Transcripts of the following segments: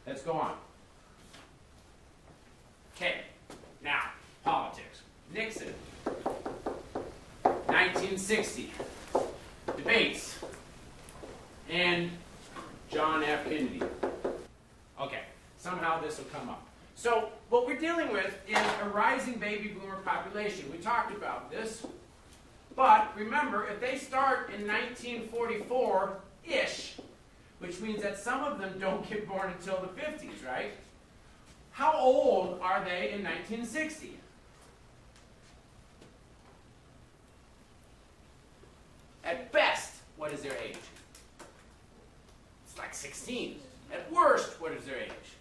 Let's go on. Okay, now, politics. Nixon, 1960, debates, and John F. Kennedy. Okay, somehow this will come up. So, what we're dealing with is a rising baby boomer population. We talked about this. But remember, if they start in 1944-ish, which means that some of them don't get born until the 50s, right? How old are they in 1960? At best, what is their age? It's like 16. At worst, what is their age?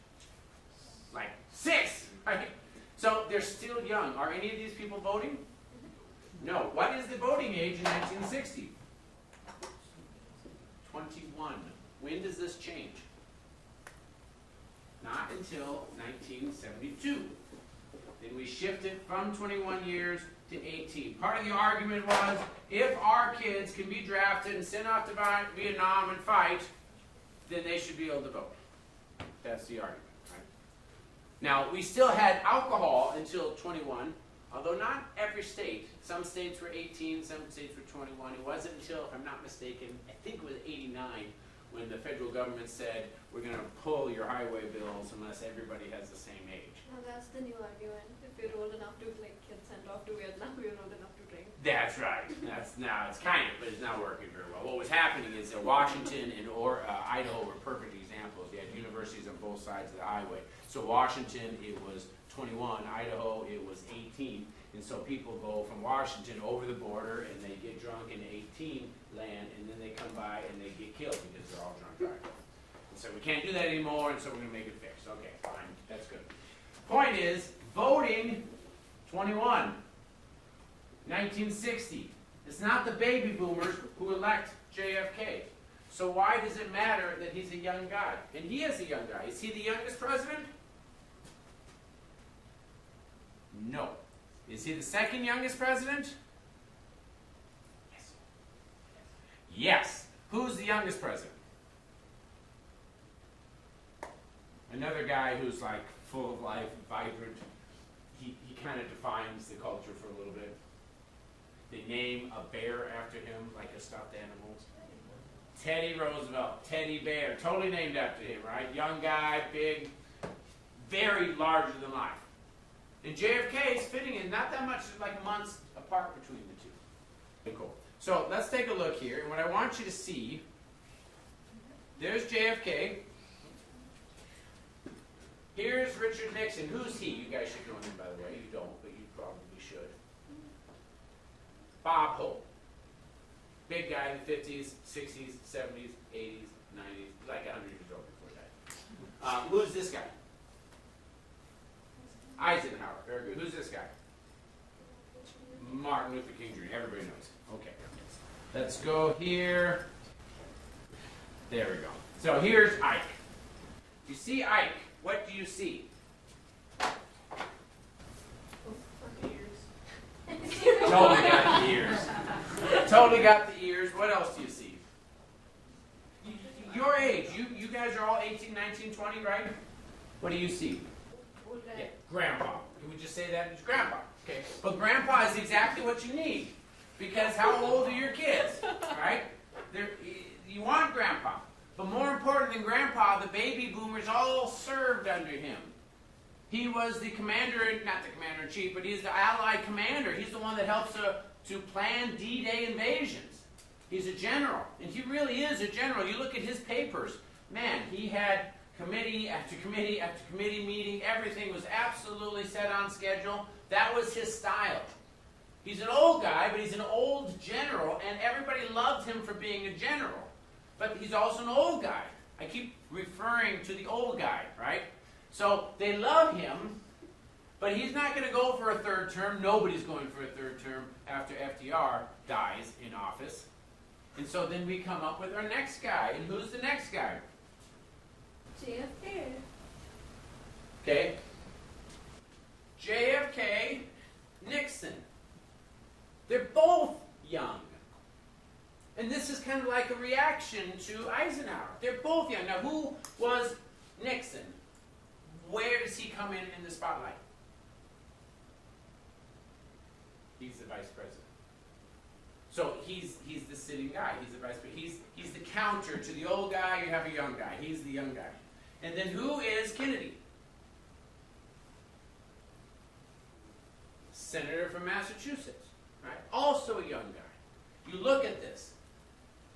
Like 6, right? So they're still young. Are any of these people voting? No. What is the voting age in 1960? 21. When does this change? Not until 1972. Then we shifted from 21 years to 18. Part of the argument was, if our kids can be drafted and sent off to Vietnam and fight, then they should be able to vote. That's the argument, right? Now, we still had alcohol until 21, although not every state. Some states were 18, some states were 21. It wasn't until, if I'm not mistaken, I think it was 89, when the federal government said, we're going to pull your highway bills unless everybody has the same age. Well, that's the new argument. If you're old enough to get sent off to Vietnam, you're old enough to drink. That's right. That's now, it's kind of, but it's not working very well. What was happening is that Washington and Idaho were perfect examples. You had universities on both sides of the highway. So Washington, it was 21. Idaho, it was 18. And so people go from Washington over the border and they get drunk in 18 land, and then they come by and they get killed because they're all drunk driving. And so we can't do that anymore, and so we're going to make it fixed. Okay, fine. That's good. Point is, voting, 21. 1960. It's not the baby boomers who elect JFK. So why does it matter that he's a young guy? And he is a young guy. Is he the youngest president? No. Is he the second youngest president? Yes. Yes. Who's the youngest president? Another guy who's like full of life, vibrant. He kind of defines the culture for a little bit. They name a bear after him, like a stuffed animal. Teddy Roosevelt, Teddy Bear, totally named after him, right? Young guy, big, very larger than life. And JFK is fitting in not that much, like months apart between the two. Okay, cool. So let's take a look here. And what I want you to see, there's JFK. Here's Richard Nixon. Who's he? You guys should know him, by the way. You don't, but you probably should. Bob Hope. Big guy in the 50s, 60s, 70s, 80s, 90s. Like 100 years old before that. Who's this guy? Eisenhower. Very good. Who's this guy? Martin Luther King Jr. Everybody knows. Okay. Let's go here. There we go. So here's Ike. You see Ike. What do you see? Totally got the ears. Totally got the ears. What else do you see? Your age. You guys are all 18, 19, 20, right? What do you see? Yeah, grandpa. Can we just say that? It's grandpa. Okay. But grandpa is exactly what you need. Because how old are your kids? Right? You want grandpa. But more important than grandpa, the baby boomers all served under him. He was the commander, not the commander-in-chief, but he's the Allied commander. He's the one that helps to plan D-Day invasions. He's a general, and he really is a general. You look at his papers, man, he had committee after committee after committee meeting. Everything was absolutely set on schedule. That was his style. He's an old guy, but he's an old general, and everybody loved him for being a general. But he's also an old guy. I keep referring to the old guy, right? So they love him, but he's not going to go for a third term. Nobody's going for a third term after FDR dies in office. And so then we come up with our next guy. And who's the next guy? JFK. Okay. JFK, Nixon. They're both young. And this is kind of like a reaction to Eisenhower. They're both young. Now, who was Nixon, where does he come in the spotlight? He's the vice president. So he's the sitting guy. He's the vice president. He's the counter to the old guy. You have a young guy. He's the young guy. And then who is Kennedy? Senator from Massachusetts, right? Also a young guy. You look at this.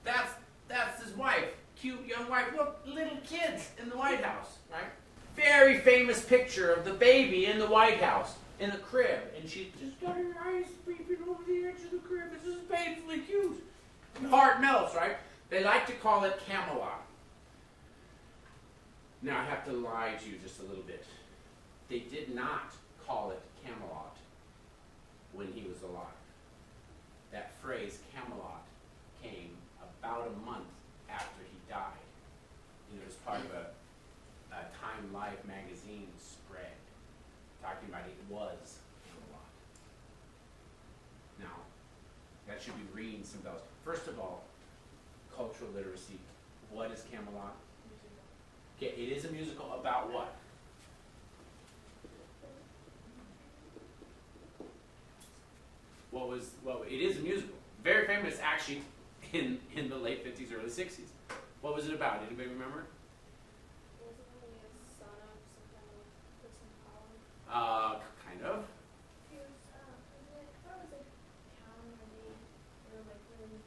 That's his wife. Cute young wife. Look, little kids in the White House, right? Very famous picture of the baby in the White House, in the crib. And she just got her eyes peeping over the edge of the crib. This is painfully cute. Your heart melts, right? They like to call it Camelot. Now, I have to lie to you just a little bit. They did not call it Camelot when he was alive. That phrase, Camelot, came about a month after he died. And it was part of a Time Life magazine spread talking about it was Camelot. Now, that should be ringing some bells. First of all, cultural literacy. What is Camelot? Okay, it is a musical about what? Well, it is a musical. Very famous, actually, in the late 50s, early 60s. What was it about? Anybody remember? Wasn't it a son of some kind of person Kind of. He was, what was it? Town where they were like really,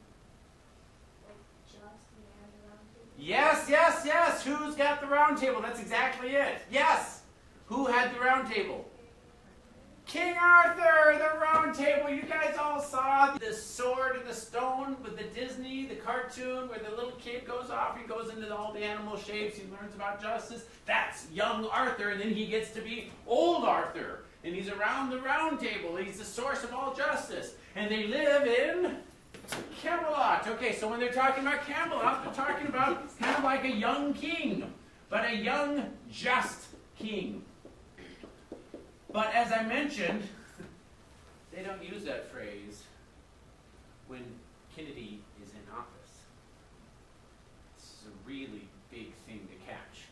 like just and they had the round table? Yes. Who's got the round table? That's exactly it. Yes. Who had the round table? King Arthur, the round table. You guys all saw the Sword and the Stone with the Disney, the cartoon where the little kid goes off, he goes into all the animal shapes, he learns about justice. That's young Arthur, and then he gets to be old Arthur. And he's around the round table. He's the source of all justice. And they live in Camelot. Okay, so when they're talking about Camelot, they're talking about kind of like a young king, but a young, just king. But as I mentioned, they don't use that phrase when Kennedy is in office. This is a really big thing to catch.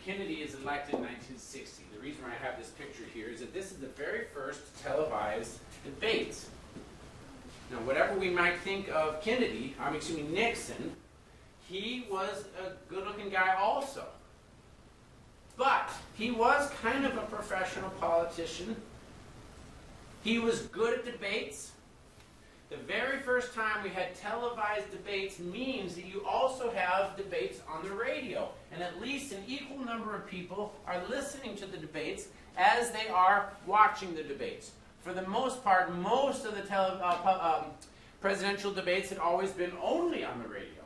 Kennedy is elected in 1960. The reason why I have this picture here is that this is the very first televised debate. Now, whatever we might think of Nixon, he was a good-looking guy also. But he was kind of a professional politician. He was good at debates. The very first time we had televised debates means that you also have debates on the radio. And at least an equal number of people are listening to the debates as they are watching the debates. For the most part, most of the presidential debates had always been only on the radio.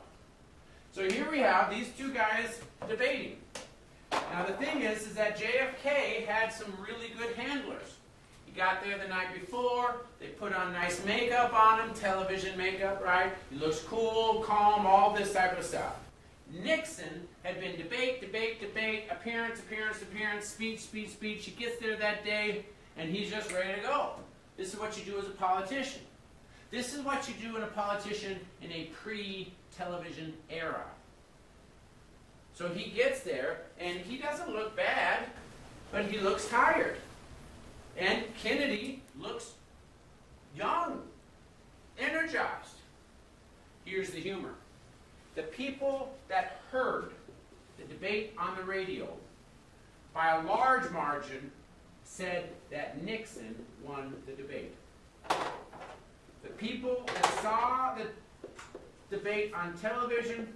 So here we have these two guys debating. Now the thing is that JFK had some really good handlers. He got there the night before, they put on nice makeup on him, television makeup, right? He looks cool, calm, all this type of stuff. Nixon had been debate, appearance, speech. He gets there that day, and he's just ready to go. This is what you do as a politician. This is what you do in a politician in a pre-television era. So he gets there, and he doesn't look bad, but he looks tired. And Kennedy looks young, energized. Here's the humor. The people that heard the debate on the radio, by a large margin, said that Nixon won the debate. The people that saw the debate on television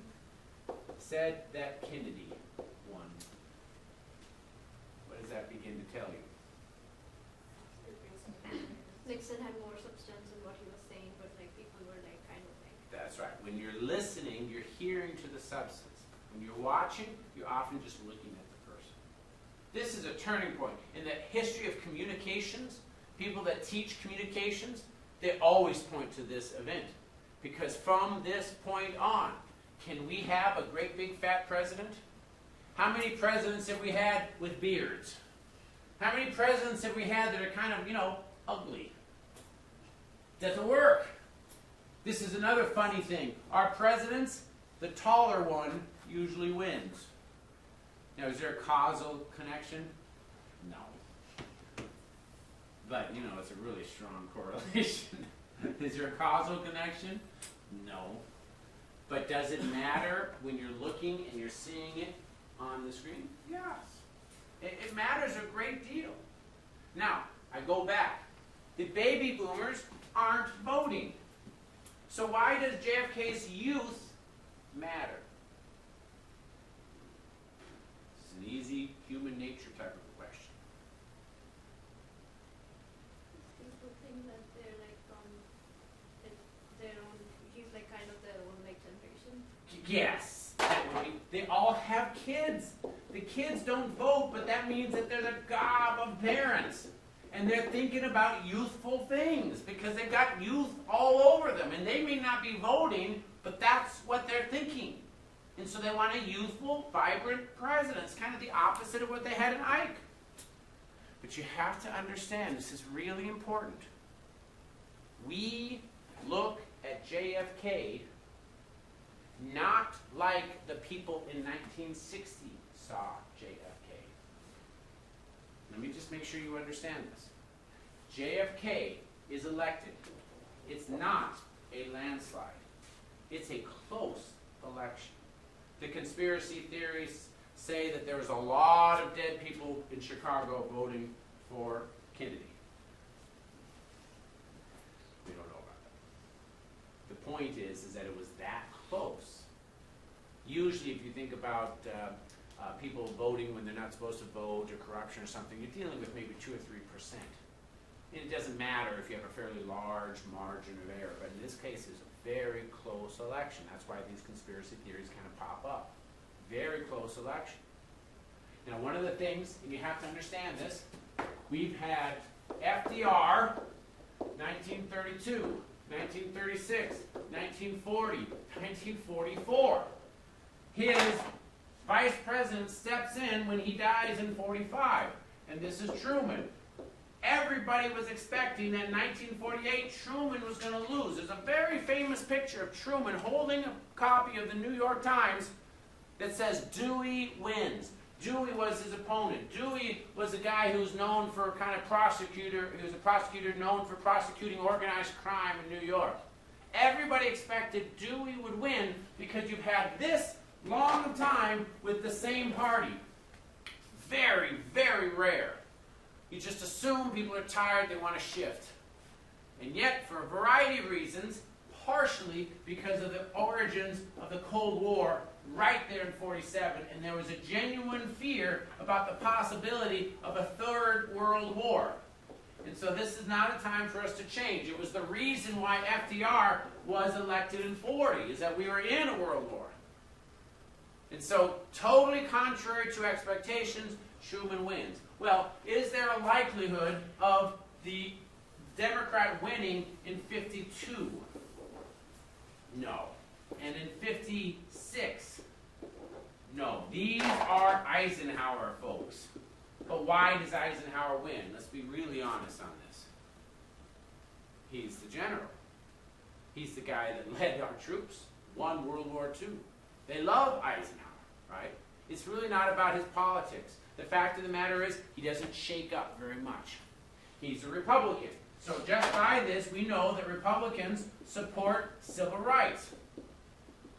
said that Kennedy won. What does that begin to tell you? Nixon had more substance in what he was saying, but like people were like kind of like. That's right. When you're listening, you're hearing to the substance. When you're watching, you're often just looking at the person. This is a turning point. In the history of communications, people that teach communications, they always point to this event. Because from this point on, can we have a great big fat president? How many presidents have we had with beards? How many presidents have we had that are kind of, ugly? Doesn't work. This is another funny thing. Our presidents, the taller one usually wins. Now, is there a causal connection? No. But, you know, it's a really strong correlation. Is there a causal connection? No. But does it matter when you're looking and you're seeing it on the screen? Yes. It matters a great deal. Now, I go back. The baby boomers aren't voting. So why does JFK's youth matter? It's an easy human nature type of a question. People think that they're like their own. He's like kind of their own like generation. Yes, they all have kids. The kids don't vote, but that means that there's a gob of parents. And they're thinking about youthful things because they've got youth all over them. And they may not be voting, but that's what they're thinking. And so they want a youthful, vibrant president. It's kind of the opposite of what they had in Ike. But you have to understand, this is really important. We look at JFK not like the people in 1960 saw JFK. Let me just make sure you understand this. JFK is elected. It's not a landslide. It's a close election. The conspiracy theories say that there was a lot of dead people in Chicago voting for Kennedy. We don't know about that. The point is that it was that close. Usually if you think about people voting when they're not supposed to vote or corruption or something, you're dealing with maybe 2 or 3%. And it doesn't matter if you have a fairly large margin of error, but in this case it's a very close election. That's why these conspiracy theories kind of pop up. Very close election. Now one of the things, and you have to understand this, we've had FDR, 1932, 1936, 1940, 1944. His vice president steps in when he dies in 45, and this is Truman. Everybody was expecting that in 1948 Truman was going to lose. There's a very famous picture of Truman holding a copy of the New York Times that says Dewey wins. Dewey was his opponent. Dewey was a guy who was known for kind of prosecutor. He was a prosecutor known for prosecuting organized crime in New York. Everybody expected Dewey would win because you've had this long time with the same party. Very, very rare. You just assume people are tired, they want to shift. And yet, for a variety of reasons, partially because of the origins of the Cold War right there in 47, and there was a genuine fear about the possibility of a third world war. And so this is not a time for us to change. It was the reason why FDR was elected in 40, is that we were in a world war. And so, totally contrary to expectations, Truman wins. Well, is there a likelihood of the Democrat winning in 52? No. And in 56? No. These are Eisenhower folks. But why does Eisenhower win? Let's be really honest on this. He's the general. He's the guy that led our troops, won World War II. They love Eisenhower, right? It's really not about his politics. The fact of the matter is, he doesn't shake up very much. He's a Republican. So just by this, we know that Republicans support civil rights.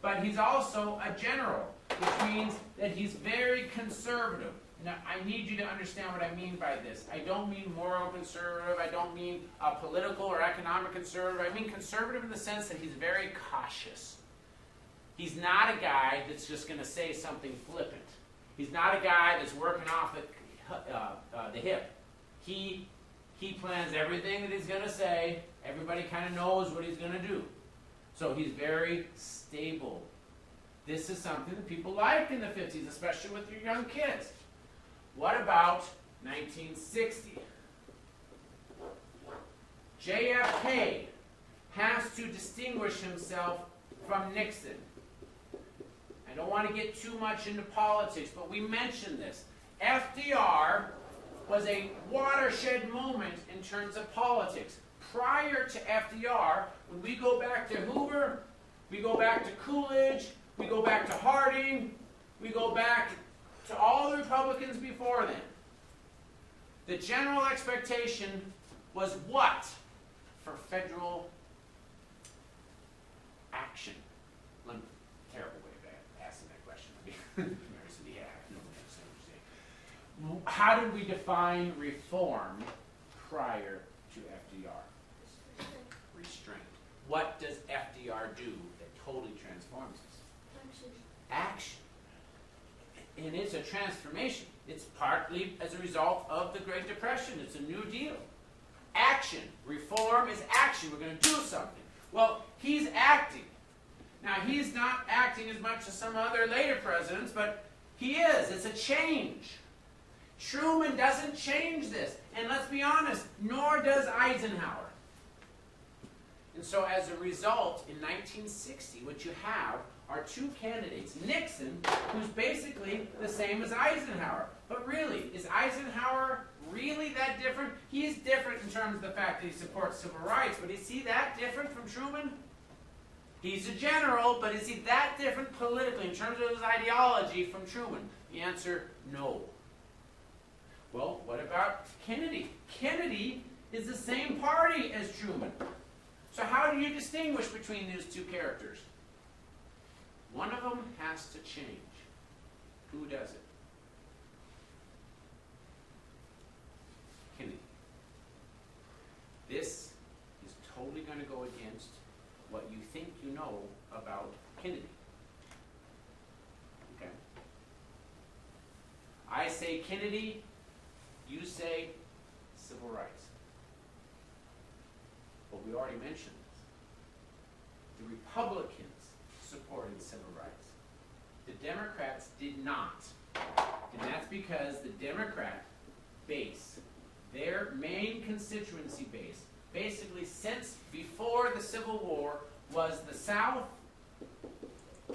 But he's also a general, which means that he's very conservative. Now, I need you to understand what I mean by this. I don't mean moral conservative. I don't mean political or economic conservative. I mean conservative in the sense that he's very cautious. He's not a guy that's just going to say something flippant. He's not a guy that's working off the hip. He plans everything that he's going to say. Everybody kind of knows what he's going to do. So he's very stable. This is something that people liked in the 50s, especially with your young kids. What about 1960? JFK has to distinguish himself from Nixon. I don't want to get too much into politics, but we mentioned this. FDR was a watershed moment in terms of politics. Prior to FDR, when we go back to Hoover, we go back to Coolidge, we go back to Harding, we go back to all the Republicans before then, the general expectation was what for federal action? Terrible way of asking that question. How did we define reform prior to FDR? Restraint. What does FDR do that totally transforms us? Action. And it's a transformation. It's partly as a result of the Great Depression. It's a New Deal. Action. Reform is action. We're going to do something. Well, he's acting. Now, he's not acting as much as some other later presidents, but he is. It's a change. Truman doesn't change this. And let's be honest, nor does Eisenhower. And so as a result, in 1960, what you have are two candidates. Nixon, who's basically the same as Eisenhower. But really, is Eisenhower really that different? He's different in terms of the fact that he supports civil rights, but is he that different from Truman? He's a general, but is he that different politically in terms of his ideology from Truman? The answer, no. Well, what about Kennedy? Kennedy is the same party as Truman. So how do you distinguish between those two characters? One of them has to change. Who does it? Kennedy. This is totally going to go against what you think you know about Kennedy. Okay? I say Kennedy, you say civil rights. But we already mentioned this. The Republicans supported civil rights. The Democrats did not. And that's because the Democrat base, their main constituency base, basically since before the Civil War, was the South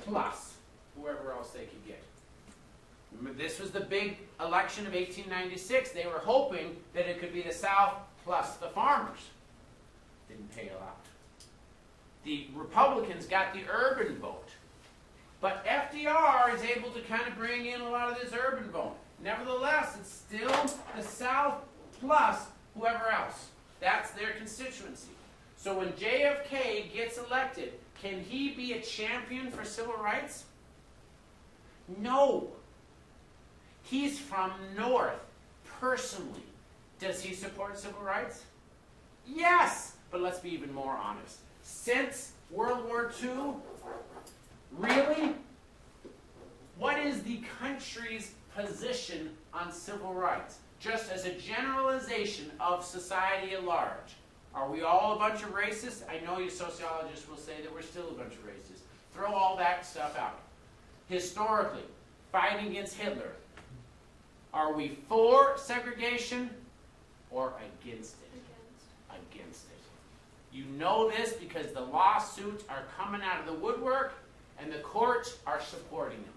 plus whoever else they could get. Remember, this was the big election of 1896. They were hoping that it could be the South plus the farmers. Didn't pay a lot. The Republicans got the urban vote. But FDR is able to kind of bring in a lot of this urban vote. Nevertheless, it's still the South plus whoever else. That's their constituency. So when JFK gets elected, can he be a champion for civil rights? No. He's from North, personally. Does he support civil rights? Yes. But let's be even more honest. Since World War II, really? What is the country's position on civil rights? Just as a generalization of society at large. Are we all a bunch of racists? I know you sociologists will say that we're still a bunch of racists. Throw all that stuff out. Historically, fighting against Hitler, are we for segregation or against it? Against it. You know this because the lawsuits are coming out of the woodwork and the courts are supporting them.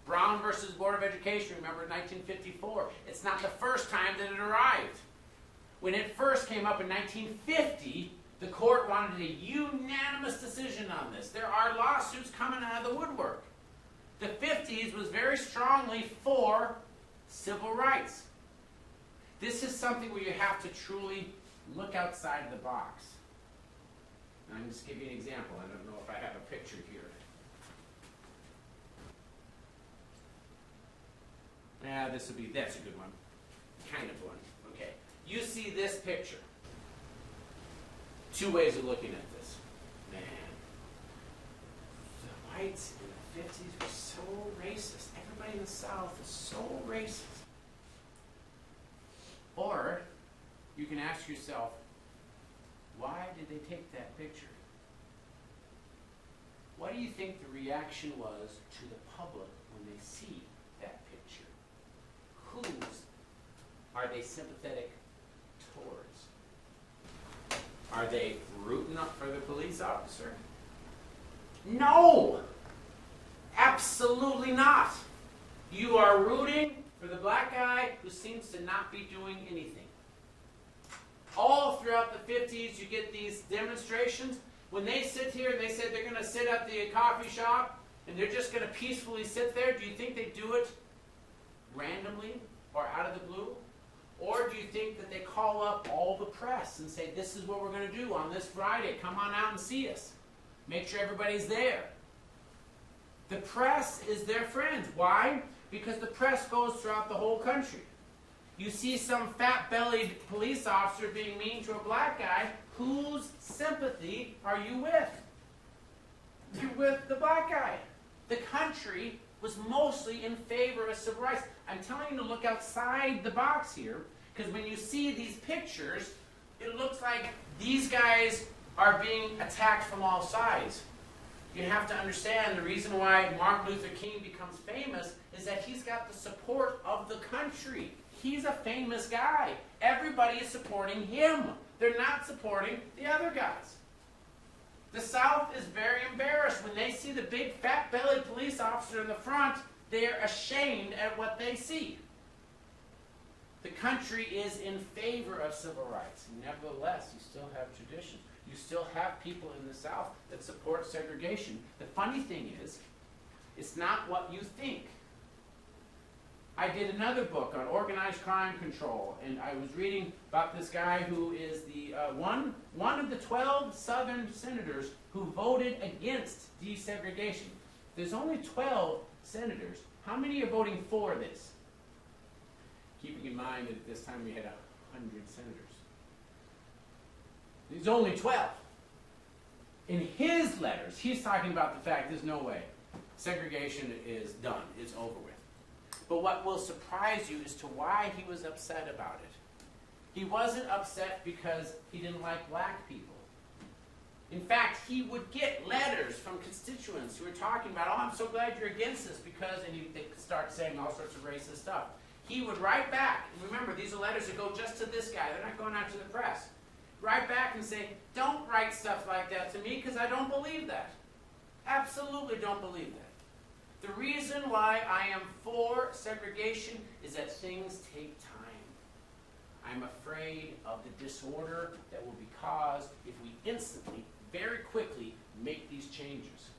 Brown versus Board of Education, remember 1954. It's not the first time that it arrived. When it first came up in 1950, the court wanted a unanimous decision on this. There are lawsuits coming out of the woodwork. The 50s was very strongly for civil rights. This is something where you have to truly look outside of the box. And I'm just give you an example. I don't know if I have a picture here. Yeah, that's a good one. Kind of one. Okay. You see this picture. Two ways of looking at this. Man. The whites in the 50s were so racist. Everybody in the South is so racist. Or you can ask yourself, why did they take that picture? What do you think the reaction was to the public when they see that picture? Whose are they sympathetic towards? Are they rooting up for the police officer? No! Absolutely not. You are rooting for the black guy who seems to not be doing anything. All throughout the 50s, you get these demonstrations. When they sit here and they said they're going to sit at the coffee shop and they're just going to peacefully sit there, do you think they do it randomly or out of the blue? Or do you think that they call up all the press and say, this is what we're going to do on this Friday. Come on out and see us. Make sure everybody's there. The press is their friend. Why? Because the press goes throughout the whole country. You see some fat-bellied police officer being mean to a black guy, whose sympathy are you with? You're with the black guy. The country was mostly in favor of civil rights. I'm telling you to look outside the box here, because when you see these pictures, it looks like these guys are being attacked from all sides. You have to understand the reason why Martin Luther King becomes famous is that he's got the support of the country. He's a famous guy. Everybody is supporting him. They're not supporting the other guys. The South is very embarrassed. When they see the big fat-bellied police officer in the front, they're ashamed at what they see. The country is in favor of civil rights. Nevertheless, you still have traditions. You still have people in the South that support segregation. The funny thing is, it's not what you think. I did another book on organized crime control, and I was reading about this guy who is the one of the 12 Southern senators who voted against desegregation. There's only 12 senators. How many are voting for this? Keeping in mind that at this time we had 100 senators. There's only 12. In his letters, he's talking about the fact there's no way. Segregation is done. It's over with. But what will surprise you as to why he was upset about it. He wasn't upset because he didn't like black people. In fact, he would get letters from constituents who were talking about, oh, I'm so glad you're against this because, and they start saying all sorts of racist stuff. He would write back, and remember, these are letters that go just to this guy. They're not going out to the press. Write back and say, don't write stuff like that to me because I don't believe that. Absolutely don't believe that. The reason why I am for segregation is that things take time. I'm afraid of the disorder that will be caused if we instantly, very quickly, make these changes.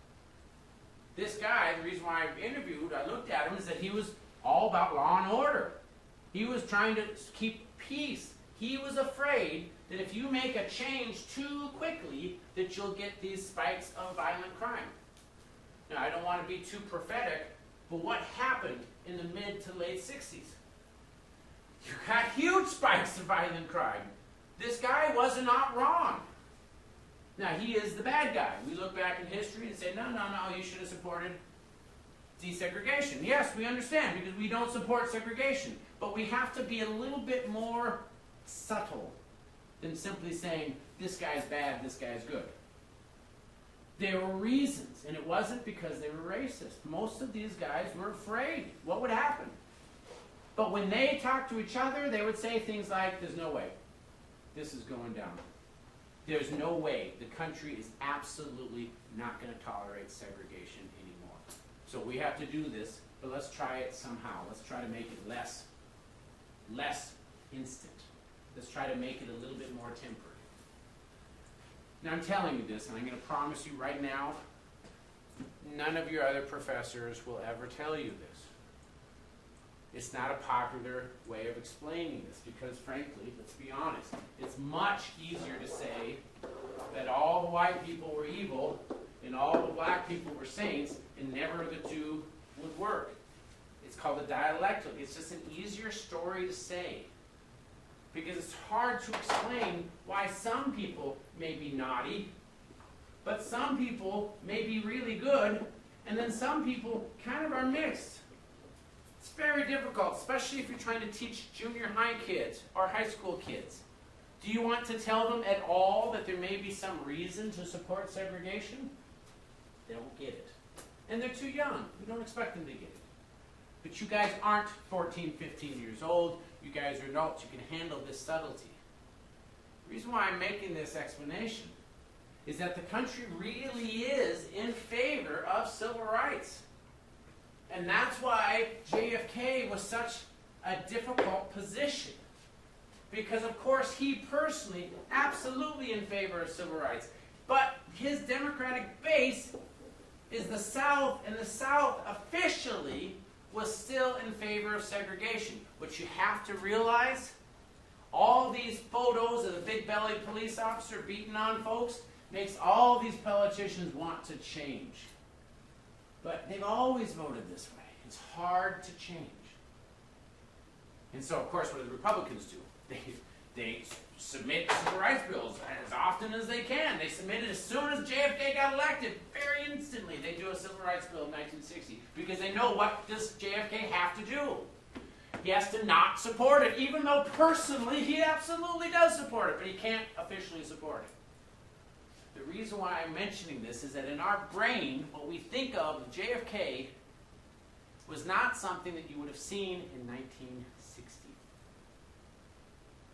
This guy, the reason why I looked at him, is that he was all about law and order. He was trying to keep peace. He was afraid that if you make a change too quickly, that you'll get these spikes of violent crime. Now, I don't want to be too prophetic, but what happened in the mid to late 60s? You got huge spikes of violent crime. This guy was not wrong. Now, he is the bad guy. We look back in history and say, no, you should have supported desegregation. Yes, we understand, because we don't support segregation. But we have to be a little bit more subtle than simply saying, this guy's bad, this guy's good. There were reasons, and it wasn't because they were racist. Most of these guys were afraid. What would happen? But when they talked to each other, they would say things like, there's no way. This is going down. There's no way. The country is absolutely not going to tolerate segregation anymore. So we have to do this, but let's try it somehow. Let's try to make it less instant. Let's try to make it a little bit more temporary. Now, I'm telling you this, and I'm going to promise you right now, none of your other professors will ever tell you this. It's not a popular way of explaining this because, frankly, let's be honest, it's much easier to say that all the white people were evil and all the black people were saints and never the two would work. It's called a dialectic. It's just an easier story to say because it's hard to explain why some people may be naughty, but some people may be really good, and then some people kind of are mixed. It's very difficult, especially if you're trying to teach junior high kids or high school kids. Do you want to tell them at all that there may be some reason to support segregation? They won't get it. And they're too young. We don't expect them to get it. But you guys aren't 14, 15 years old. You guys are adults. You can handle this subtlety. The reason why I'm making this explanation is that the country really is in favor of civil rights. And that's why JFK was such a difficult position. Because, of course, he personally, absolutely in favor of civil rights. But his Democratic base is the South, and the South officially was still in favor of segregation. What you have to realize, all these photos of the big-bellied police officer beating on folks makes all these politicians want to change. But they've always voted this way. It's hard to change. And so, of course, what do the Republicans do? They submit civil rights bills as often as they can. They submit it as soon as JFK got elected. Very instantly, they do a civil rights bill in 1960 because they know, what does JFK have to do? He has to not support it, even though personally he absolutely does support it, but he can't officially support it. The reason why I'm mentioning this is that in our brain, what we think of JFK was not something that you would have seen in 1960.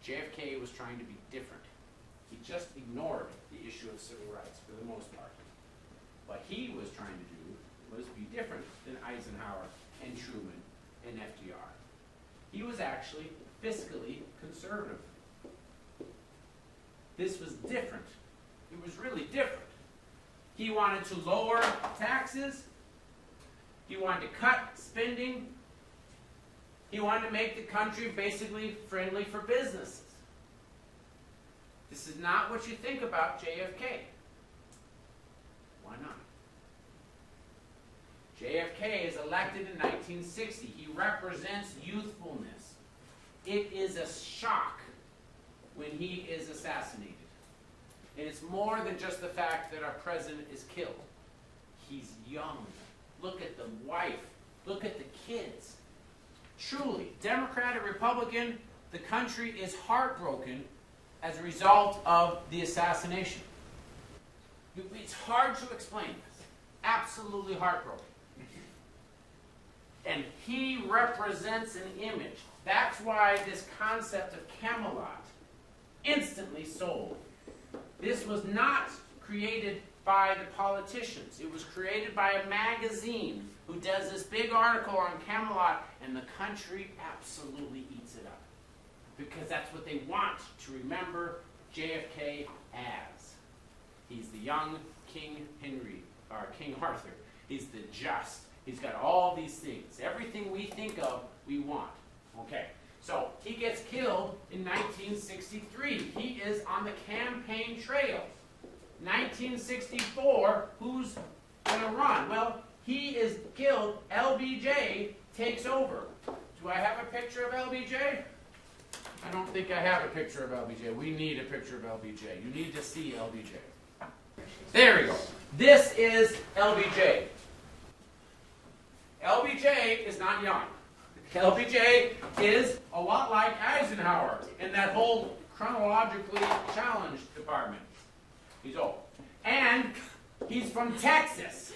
JFK was trying to be different. He just ignored the issue of civil rights for the most part. What he was trying to do was be different than Eisenhower and Truman and FDR. He was actually fiscally conservative. This was different. It was really different. He wanted to lower taxes. He wanted to cut spending. He wanted to make the country basically friendly for businesses. This is not what you think about JFK. Why not? JFK is elected in 1960. He represents youthfulness. It is a shock when he is assassinated. And it's more than just the fact that our president is killed. He's young. Look at the wife. Look at the kids. Truly, Democrat or Republican, the country is heartbroken as a result of the assassination. It's hard to explain this. Absolutely heartbroken. And he represents an image. That's why this concept of Camelot instantly sold. This was not created by the politicians. It was created by a magazine who does this big article on Camelot, and the country absolutely eats it up. Because that's what they want to remember JFK as. He's the young King Henry, or King Arthur. He's the just. He's got all these things. Everything we think of, we want. Okay, so he gets killed in 1963. He is on the campaign trail. 1964, who's going to run? Well, he is killed. LBJ takes over. Do I have a picture of LBJ? I don't think I have a picture of LBJ. We need a picture of LBJ. You need to see LBJ. There we go. This is LBJ. LBJ is not young. LBJ is a lot like Eisenhower in that whole chronologically challenged department. He's old. And he's from Texas,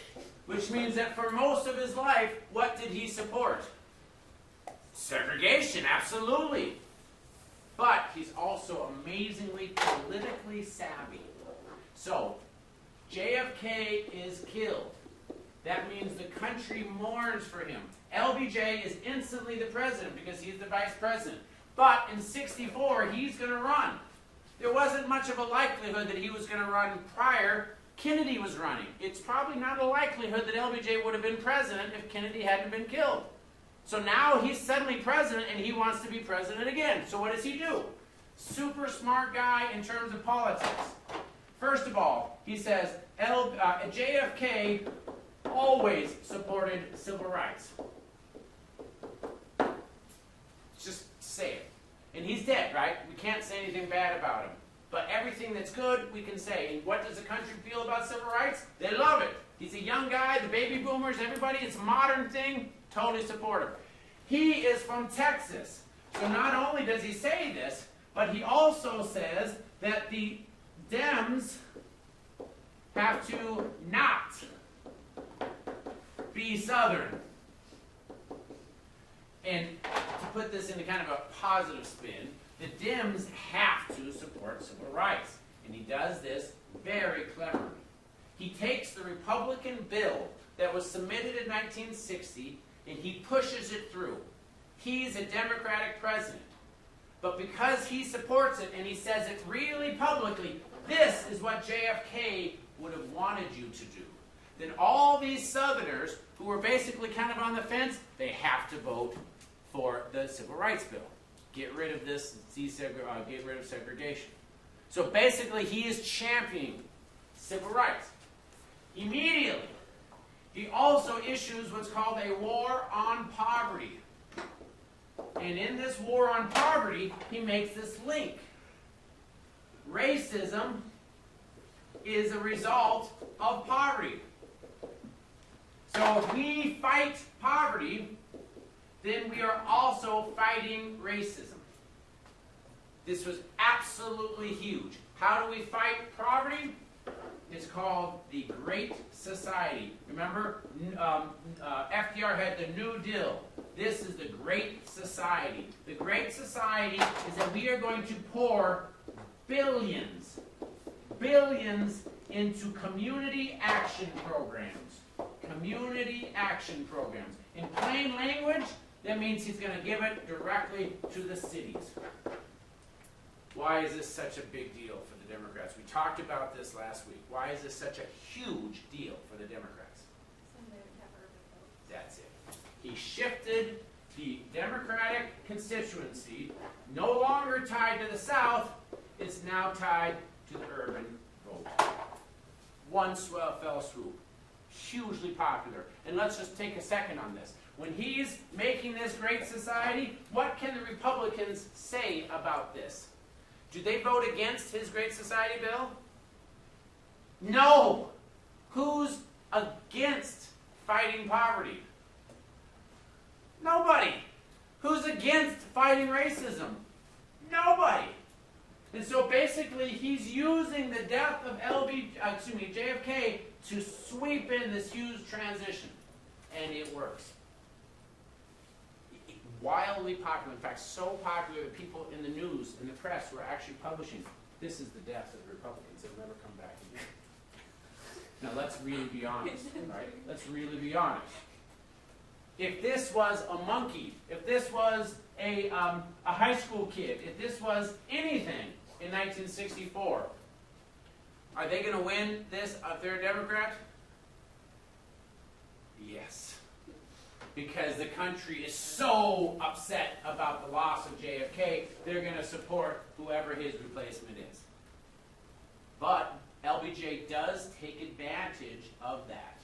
which means that for most of his life, what did he support? Segregation, absolutely. But he's also amazingly politically savvy. So, JFK is killed. That means the country mourns for him. LBJ is instantly the president because he's the vice president. But in '64, he's going to run. There wasn't much of a likelihood that he was going to run prior. Kennedy was running. It's probably not a likelihood that LBJ would have been president if Kennedy hadn't been killed. So now he's suddenly president and he wants to be president again. So what does he do? Super smart guy in terms of politics. First of all, he says JFK always supported civil rights. Just say it. And he's dead, right? We can't say anything bad about him. But everything that's good, we can say. And what does the country feel about civil rights? They love it. He's a young guy, the baby boomers, everybody, it's a modern thing, totally supportive. He is from Texas. So not only does he say this, but he also says that the Dems have to not be Southern. And to put this into kind of a positive spin, the Dems have to support civil rights. And he does this very cleverly. He takes the Republican bill that was submitted in 1960 and he pushes it through. He's a Democratic president. But because he supports it and he says it really publicly, this is what JFK would have wanted you to do. then all these Southerners who were basically kind of on the fence, they have to vote for the Civil Rights Bill. Get rid of this, get rid of segregation. So basically, he is championing civil rights. Immediately, he also issues what's called a war on poverty. And in this war on poverty, he makes this link. Racism is a result of poverty. So if we fight poverty, then we are also fighting racism. This was absolutely huge. How do we fight poverty? It's called the Great Society. Remember, FDR had the New Deal. This is the Great Society. The Great Society is that we are going to pour billions into community action programs. Community action programs. In plain language, that means he's going to give it directly to the cities. Why is this such a big deal for the Democrats? We talked about this last week. Why is this such a huge deal for the Democrats? That's it. He shifted the Democratic constituency, no longer tied to the South, it's now tied to the urban vote. One fell swoop. Hugely popular. And let's just take a second on this. When he's making this great society, what can the Republicans say about this? Do they vote against his Great Society bill? No! Who's against fighting poverty? Nobody! Who's against fighting racism? Nobody! And so basically he's using the death of JFK to sweep in this huge transition. And it works. Wildly popular, in fact, so popular that people in the news, in the press, were actually publishing, this is the death of the Republicans, they'll never come back again. Now let's really be honest, right? Let's really be honest. If this was a monkey, if this was a high school kid, if this was anything in 1964, are they going to win this if they're a Democrat? Yes. Because the country is so upset about the loss of JFK, they're going to support whoever his replacement is. But LBJ does take advantage of that.